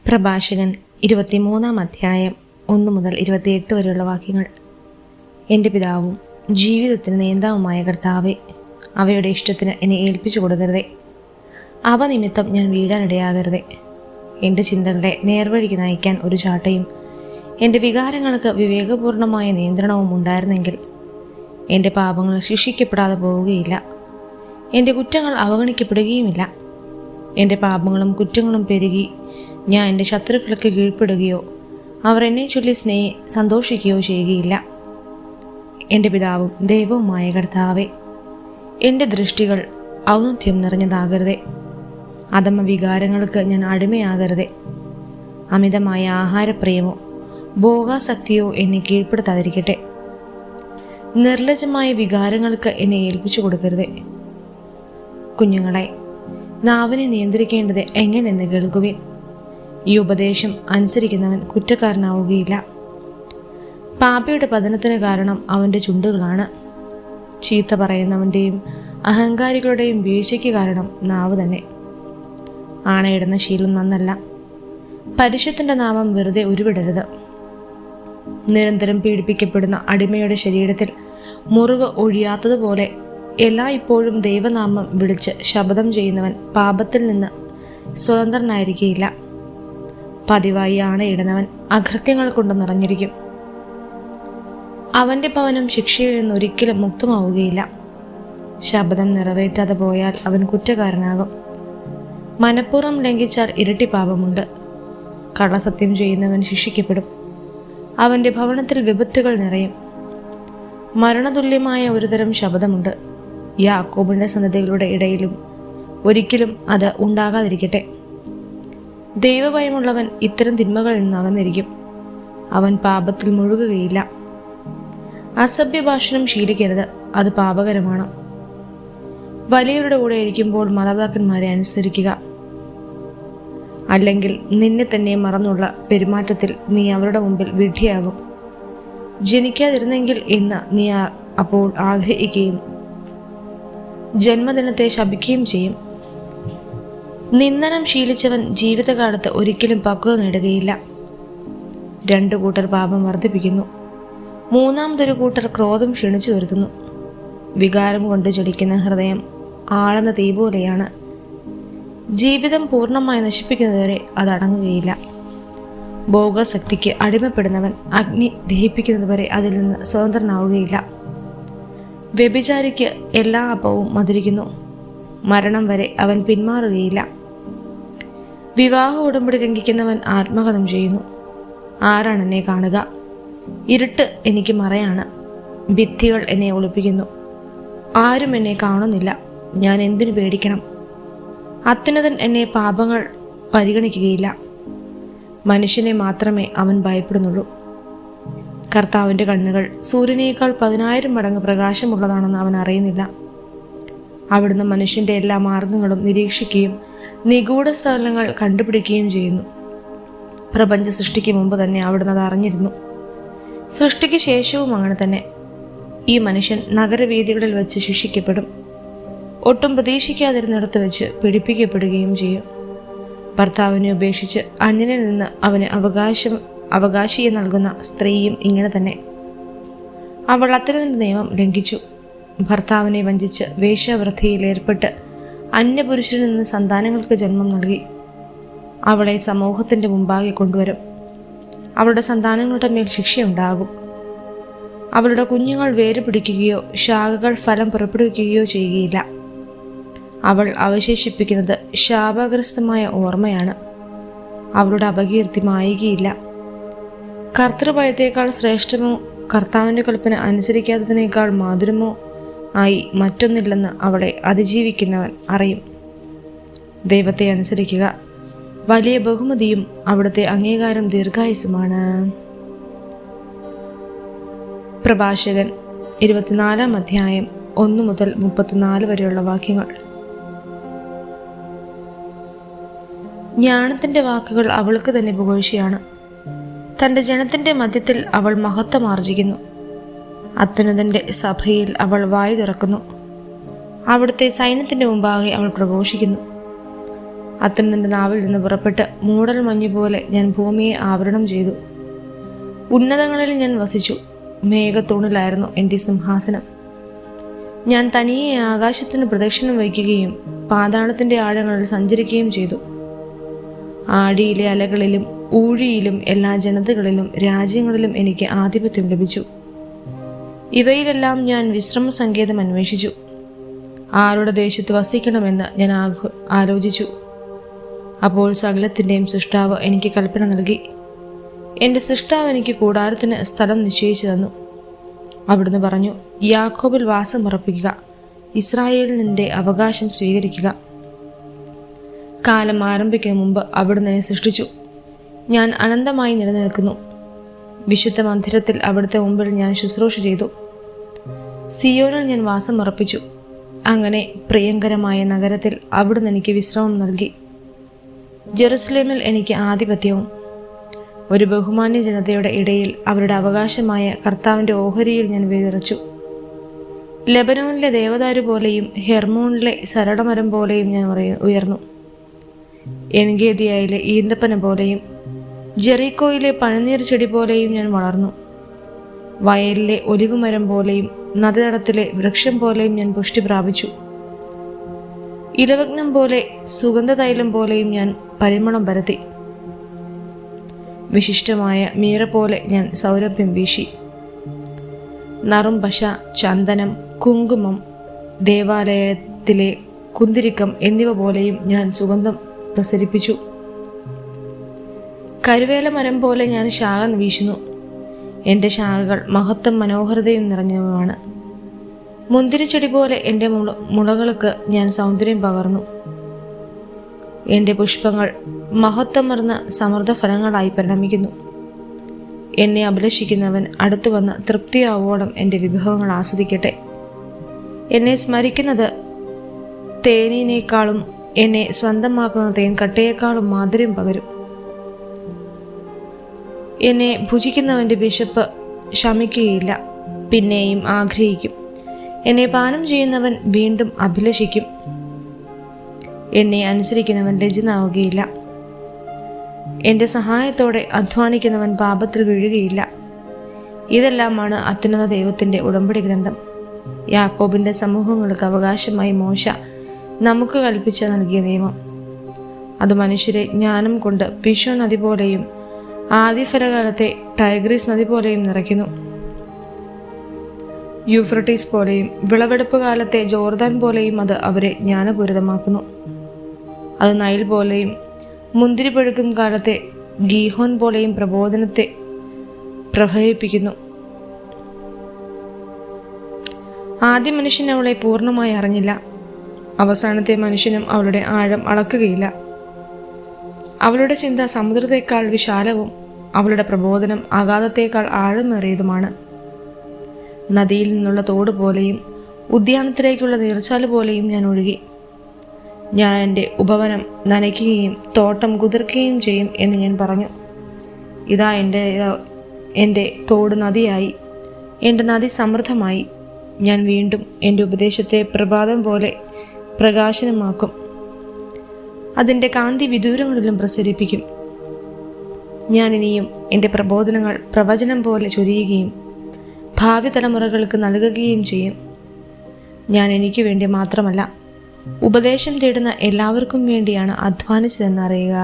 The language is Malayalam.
പ്രഭാഷകൻ 23 അധ്യായം 1 മുതൽ 28 വരെയുള്ള വാക്യങ്ങൾ. എൻ്റെ പിതാവും ജീവിതത്തിന് നേതാവുമായ കർത്താവെ, അവയുടെ ഇഷ്ടത്തിന് എന്നെ ഏൽപ്പിച്ചു കൊടുക്കരുതേ. അവ നിമിത്തം ഞാൻ വീഴാനിടയാകരുതേ. എൻ്റെ ചിന്തകളെ നേർവഴിക്ക് നയിക്കാൻ ഒരു ചാട്ടയും എൻ്റെ വികാരങ്ങൾക്ക് വിവേകപൂർണമായ നിയന്ത്രണവും ഉണ്ടായിരുന്നെങ്കിൽ എൻ്റെ പാപങ്ങൾ ശിക്ഷിക്കപ്പെടാതെ പോവുകയില്ല, എൻ്റെ കുറ്റങ്ങൾ അവഗണിക്കപ്പെടുകയുമില്ല. എൻ്റെ പാപങ്ങളും കുറ്റങ്ങളും പെരുകി ഞാൻ എൻ്റെ ശത്രുക്കൾക്ക് കീഴ്പ്പെടുകയോ അവർ എന്നെ ചൊല്ലി സന്തോഷിക്കുകയോ ചെയ്യുകയില്ല. എൻ്റെ പിതാവും ദൈവവുമായ കർത്താവെ, എൻ്റെ ദൃഷ്ടികൾ ഔന്നത്യം നിറഞ്ഞതാകരുതേ. അധമ വികാരങ്ങൾക്ക് ഞാൻ അടിമയാകരുതേ. അമിതമായ ആഹാരപ്രിയമോ ഭോഗാസക്തിയോ എന്നെ കീഴ്പ്പെടുത്താതിരിക്കട്ടെ. നിർലജ്ജമായ വികാരങ്ങൾക്ക് എന്നെ ഏൽപ്പിച്ചു കൊടുക്കരുതേ. കുഞ്ഞുങ്ങളെ, നാവിനെ നിയന്ത്രിക്കേണ്ടത് എങ്ങനെയെന്ന് കേൾക്കുവിൻ. ഈ ഉപദേശം അനുസരിക്കുന്നവൻ കുറ്റക്കാരനാവുകയില്ല. പാപിയുടെ പതനത്തിന് കാരണം അവൻ്റെ ചുണ്ടുകളാണ്. ചീത്ത പറയുന്നവൻ്റെയും അഹങ്കാരികളുടെയും വീഴ്ചയ്ക്ക് കാരണം നാവ് തന്നെ. ആണയിടുന്ന ശീലം നന്നല്ല. പരിശുദ്ധൻ്റെ നാമം വെറുതെ ഉരുവിടരുത്. നിരന്തരം പീഡിപ്പിക്കപ്പെടുന്ന അടിമയുടെ ശരീരത്തിൽ മുറിവ് ഒഴിയാത്തതുപോലെ എല്ലായ്പ്പോഴും ദൈവനാമം വിളിച്ച് ശപഥം ചെയ്യുന്നവൻ പാപത്തിൽ നിന്ന് സ്വതന്ത്രനായിരിക്കുകയില്ല. പതിവായി ആണയിടുന്നവൻ അകൃത്യങ്ങൾ കൊണ്ട് നിറഞ്ഞിരിക്കും. അവൻ്റെ ഭവനം ശിക്ഷയിൽ നിന്ന് ഒരിക്കലും മുക്തമാവുകയില്ല. ശപഥം നിറവേറ്റാതെ പോയാൽ അവൻ കുറ്റക്കാരനാകും. മനഃപൂർവ്വം ലംഘിച്ചാൽ ഇരട്ടി പാപമുണ്ട്. കള്ളസത്യം ചെയ്യുന്നവൻ ശിക്ഷിക്കപ്പെടും. അവൻ്റെ ഭവനത്തിൽ വിപത്തുകൾ നിറയും. മരണതുല്യമായ ഒരുതരം ശപഥമുണ്ട്. യാക്കോബിൻ്റെ സന്തതികളുടെ ഇടയിലും ഒരിക്കലും അത് ഉണ്ടാകാതിരിക്കട്ടെ. ദൈവഭയമുള്ളവൻ ഇത്തരം തിന്മകളിൽ നിന്ന് അകന്നിരിക്കും. അവൻ പാപത്തിൽ മുഴുകുകയില്ല. അസഭ്യഭാഷണം ശീലിക്കരുത്, അത് പാപകരമാണ്. വലിയവരുടെ കൂടെ ഇരിക്കുമ്പോൾ മാതാപിതാക്കന്മാരെ അനുസരിക്കുക. അല്ലെങ്കിൽ നിന്നെ തന്നെ മറന്നുള്ള പെരുമാറ്റത്തിൽ നീ അവരുടെ മുമ്പിൽ വിഡ്ഢിയാകും. ജനിക്കാതിരുന്നെങ്കിൽ എന്ന് നീ അപ്പോൾ ആഗ്രഹിക്കുകയും ജന്മദിനത്തെ ശപിക്കുകയും ചെയ്യും. നിന്ദനം ശീലിച്ചവൻ ജീവിതകാലത്ത് ഒരിക്കലും പക്വത നേടുകയില്ല. 2 കൂട്ടർ പാപം വർദ്ധിപ്പിക്കുന്നു, മൂന്നാമതൊരു കൂട്ടർ ക്രോധം ക്ഷണിച്ചു വരുത്തുന്നു. വികാരം കൊണ്ട് ചലിക്കുന്ന ഹൃദയം ആളുന്ന തീ പോലെയാണ്. ജീവിതം പൂർണ്ണമായി നശിപ്പിക്കുന്നതുവരെ അതടങ്ങുകയില്ല. ഭോഗശക്തിക്ക് അടിമപ്പെടുന്നവൻ അഗ്നി ദഹിപ്പിക്കുന്നതുവരെ അതിൽ നിന്ന് സ്വതന്ത്രനാവുകയില്ല. വ്യഭിചാരിക്ക് എല്ലാ അപ്പവും മധുരിക്കുന്നു, മരണം വരെ അവൻ പിന്മാറുകയില്ല. വിവാഹ ഉടമ്പടി ലംഘിക്കുന്നവൻ ആത്മഹത്യം ചെയ്യുന്നു. ആരാണ് എന്നെ കാണുക? ഇരുട്ട് എനിക്ക് മറയാണ്. ഭിത്തികൾ എന്നെ ഒളിപ്പിക്കുന്നു. ആരും എന്നെ കാണുന്നില്ല. ഞാൻ എന്തിനു പേടിക്കണം? അത്യുന്നതൻ എന്നെ പാപങ്ങൾ പരിഗണിക്കുകയില്ല. മനുഷ്യനെ മാത്രമേ അവൻ ഭയപ്പെടുന്നുള്ളൂ. കർത്താവിൻ്റെ കണ്ണുകൾ സൂര്യനേക്കാൾ 10,000 മടങ്ങ് പ്രകാശമുള്ളതാണെന്ന് അവൻ അറിയുന്നില്ല. അവിടുന്ന് മനുഷ്യൻ്റെ എല്ലാ മാർഗങ്ങളും നിരീക്ഷിക്കുകയും നിഗൂഢ സ്ഥലങ്ങൾ കണ്ടുപിടിക്കുകയും ചെയ്യുന്നു. പ്രപഞ്ച സൃഷ്ടിക്ക് മുമ്പ് തന്നെ അവിടുന്ന് അത് അറിഞ്ഞിരുന്നു. സൃഷ്ടിക്ക് ശേഷവും അങ്ങനെ തന്നെ. ഈ മനുഷ്യൻ നഗരവീഥികളിൽ വെച്ച് ശിക്ഷിക്കപ്പെടും. ഒട്ടും പ്രതീക്ഷിക്കാതിരുന്നിടത്ത് വെച്ച് പീഡിപ്പിക്കപ്പെടുകയും ചെയ്യും. ഭർത്താവിനെ ഉപേക്ഷിച്ച് അന്യനിൽ നിന്ന് അവന് അവകാശിയെ നൽകുന്ന സ്ത്രീയും ഇങ്ങനെ തന്നെ. അവൾ അത്തരത്തിൻ്റെ നിയമം ലംഘിച്ചു. ഭർത്താവിനെ വഞ്ചിച്ച് വേശ്യാവൃത്തിയിൽ ഏർപ്പെട്ട് അന്യപുരുഷനിൽ നിന്ന് സന്താനങ്ങൾക്ക് ജന്മം നൽകി. അവളെ സമൂഹത്തിൻ്റെ മുമ്പാകെ കൊണ്ടുവരും. അവളുടെ സന്താനങ്ങളുടെ മേൽ ശിക്ഷയുണ്ടാകും. അവളുടെ കുഞ്ഞുങ്ങൾ വേര് പിടിക്കുകയോ ശാഖകൾ ഫലം പുറപ്പെടുവിക്കുകയോ ചെയ്യുകയില്ല. അവൾ അവശേഷിപ്പിക്കുന്നത് ശാപഗ്രസ്തമായ ഓർമ്മയാണ്. അവളുടെ അപകീർത്തി മായുകയില്ല. കർത്തൃഭയത്തേക്കാൾ ശ്രേഷ്ഠമോ കർത്താവിൻ്റെ കൽപ്പന അനുസരിക്കാത്തതിനേക്കാൾ മാധുരമോ ആയി മറ്റൊന്നില്ലെന്ന് അവളെ അതിജീവിക്കുന്നവൻ അറിയും. ദൈവത്തെ അനുസരിക്കുക വലിയ ബഹുമതിയും അവിടുത്തെ അംഗീകാരം ദീർഘായുസുമാണ്. പ്രഭാഷകൻ 24 അധ്യായം 1 മുതൽ 34 വരെയുള്ള വാക്യങ്ങൾ. ജ്ഞാനത്തിൻ്റെ വാക്കുകൾ അവൾക്ക് തന്നെ പുകഴ്ചയാണ്. തൻ്റെ ജനത്തിൻ്റെ മധ്യത്തിൽ അവൾ മഹത്വം ആർജിക്കുന്നു. അത്യുന്നതൻ്റെ സഭയിൽ അവൾ വായു തുറക്കുന്നു. അവിടുത്തെ സൈന്യത്തിൻ്റെ മുമ്പാകെ അവൾ പ്രഘോഷിക്കുന്നു. അത്യുന്നതന്റെ നാവിൽ നിന്ന് പുറപ്പെട്ട് മൂടൽ മഞ്ഞുപോലെ ഞാൻ ഭൂമിയെ ആവരണം ചെയ്തു. ഉന്നതങ്ങളിൽ ഞാൻ വസിച്ചു. മേഘത്തൂണിലായിരുന്നു എൻ്റെ സിംഹാസനം. ഞാൻ തനിയെ ആകാശത്തിന് പ്രദക്ഷിണം വയ്ക്കുകയും പാതാളത്തിൻ്റെ ആഴങ്ങളിൽ സഞ്ചരിക്കുകയും ചെയ്തു. ആഴിയിലെ അലകളിലും ഊഴിയിലും എല്ലാ ജനതകളിലും രാജ്യങ്ങളിലും എനിക്ക് ആധിപത്യം ലഭിച്ചു. ഇവയിലെല്ലാം ഞാൻ വിശ്രമ സങ്കേതം അന്വേഷിച്ചു. ആരുടെ ദേശത്ത് വസിക്കണമെന്ന് ഞാൻ ആലോചിച്ചു. അപ്പോൾ സകലത്തിൻ്റെയും സൃഷ്ടാവ് എനിക്ക് കൽപ്പന നൽകി. എൻ്റെ സൃഷ്ടാവ് എനിക്ക് കൂടാരത്തിന് സ്ഥലം നിശ്ചയിച്ചു തന്നു. അവിടുന്ന് പറഞ്ഞു, യാക്കോബിൽ വാസമുറപ്പിക്കുക, ഇസ്രായേലിൽ നിന്റെ അവകാശം സ്വീകരിക്കുക. കാലം ആരംഭിക്കും മുമ്പ് അവിടുന്ന് എന്നെ സൃഷ്ടിച്ചു. ഞാൻ അനന്തമായി നിലനിൽക്കുന്നു. വിശുദ്ധ മന്ദിരത്തിൽ അവിടുത്തെ മുമ്പിൽ ഞാൻ ശുശ്രൂഷ ചെയ്തു. സിയോനിൽ ഞാൻ വാസമുറപ്പിച്ചു. അങ്ങനെ പ്രിയങ്കരമായ നഗരത്തിൽ അവിടുന്ന് എനിക്ക് വിശ്രമം നൽകി. ജെറുസലേമിൽ എനിക്ക് ആധിപത്യവും. ഒരു ബഹുമാന്യ ജനതയുടെ ഇടയിൽ അവരുടെ അവകാശമായ കർത്താവിൻ്റെ ഓഹരിയിൽ ഞാൻ വിറച്ചു. ലെബനോനിലെ ദേവദാരു പോലെയും ഹെർമോണിലെ സരളമരം പോലെയും ഞാൻ ഉയർന്നു. എൻഗേദിയയിലെ ഈന്തപ്പന പോലെയും ജെറീക്കോയിലെ പഴനീർ ചെടി പോലെയും ഞാൻ വളർന്നു. വയലിലെ ഒലിവുമരം പോലെയും നദീതടത്തിലെ വൃക്ഷം പോലെയും ഞാൻ പുഷ്ടി പ്രാപിച്ചു. ഇലവഗ്നം പോലെ സുഗന്ധതൈലം പോലെയും ഞാൻ പരിമളം പരത്തി. വിശിഷ്ടമായ മീറ പോലെ ഞാൻ സൗരഭ്യം വീശി. നറും പശ, ചന്ദനം, കുങ്കുമം, ദേവാലയത്തിലെ കുന്തിരിക്കം എന്നിവ പോലെയും ഞാൻ സുഗന്ധം പ്രസരിപ്പിച്ചു. കരുവേല മരം പോലെ ഞാൻ ശാഖ വീശുന്നു. എൻ്റെ ശാഖകൾ മഹത്വം മനോഹരതയും നിറഞ്ഞവയാണ്. മുന്തിരിച്ചെടി പോലെ എൻ്റെ മുളകൾക്ക് ഞാൻ സൗന്ദര്യം പകർന്നു. എൻ്റെ പുഷ്പങ്ങൾ മഹത്വമർന്ന സമൃദ്ധ ഫലങ്ങളായി പരിണമിക്കുന്നു. എന്നെ അഭിലഷിക്കുന്നവൻ അടുത്തു വന്ന് തൃപ്തിയാവോളം എൻ്റെ വിഭവങ്ങൾ ആസ്വദിക്കട്ടെ. എന്നെ സ്മരിക്കുന്നത് തേനീനേക്കാളും എന്നെ സ്വന്തമാക്കുന്ന തേൻകട്ടയേക്കാളും മാധുര്യം പകരും. എന്നെ ഭുജിക്കുന്നവൻ്റെ വിശപ്പ് ശമിക്കുകയില്ല, പിന്നെയും ആഗ്രഹിക്കും. എന്നെ പാനം ചെയ്യുന്നവൻ വീണ്ടും അഭിലഷിക്കും. എന്നെ അനുസരിക്കുന്നവൻ ലജ്ജിതനാവുകയില്ല. എൻ്റെ സഹായത്തോടെ അധ്വാനിക്കുന്നവൻ പാപത്തിൽ വീഴുകയില്ല. ഇതെല്ലാമാണ് അത്യുന്നത ദൈവത്തിൻ്റെ ഉടമ്പടി ഗ്രന്ഥം. യാക്കോബിൻ്റെ സമൂഹങ്ങൾക്ക് അവകാശമായി മോശ നമുക്ക് കൽപ്പിച്ച് നൽകിയ നിയമം. അത് മനുഷ്യരെ ജ്ഞാനം കൊണ്ട് പിശോൻ നദി പോലെയും ആദിഫലകാലത്തെ ടൈഗ്രീസ് നദി പോലെയും നിറയ്ക്കുന്നു. യൂഫ്രട്ടീസ് പോലെയും വിളവെടുപ്പ് കാലത്തെ ജോർദാൻ പോലെയും അത് അവരെ ജ്ഞാനപൂരിതമാക്കുന്നു. അത് നൈൽ പോലെയും മുന്തിരി പഴുക്കും കാലത്തെ ഗീഹോൻ പോലെയും പ്രബോധനത്തെ പ്രഭവിപ്പിക്കുന്നു. ആദ്യ മനുഷ്യൻ അവളെ പൂർണ്ണമായി അറിഞ്ഞില്ല. അവസാനത്തെ മനുഷ്യനും അവളുടെ ആഴം അളക്കുകയില്ല. അവളുടെ ചിന്ത സമുദ്രത്തേക്കാൾ വിശാലവും അവളുടെ പ്രബോധനം അഗാധത്തേക്കാൾ ആഴമേറിയതുമാണ്. നദിയിൽ നിന്നുള്ള തോട് പോലെയും ഉദ്യാനത്തിലേക്കുള്ള നീർച്ചാല് പോലെയും ഞാൻ ഒഴുകി. ഞാൻ എൻ്റെ ഉപവനം നനയ്ക്കുകയും തോട്ടം കുതിർക്കുകയും ചെയ്യും എന്ന് ഞാൻ പറഞ്ഞു. ഇതാ എൻ്റെ തോട് നദിയായി, എൻ്റെ നദി സമൃദ്ധമായി. ഞാൻ വീണ്ടും എൻ്റെ ഉപദേശത്തെ പ്രഭാതം പോലെ പ്രകാശനമാക്കും. അതിൻ്റെ കാന്തി വിദൂരങ്ങളിലും പ്രസരിപ്പിക്കും. ഞാൻ ഇനിയും എൻ്റെ പ്രബോധനങ്ങൾ പ്രവചനം പോലെ ചൊരിയുകയും ഭാവി തലമുറകൾക്ക് നൽകുകയും ചെയ്യും. ഞാൻ എനിക്ക് വേണ്ടി മാത്രമല്ല, ഉപദേശം തേടുന്ന എല്ലാവർക്കും വേണ്ടിയാണ് അധ്വാനിച്ചതെന്നറിയുക.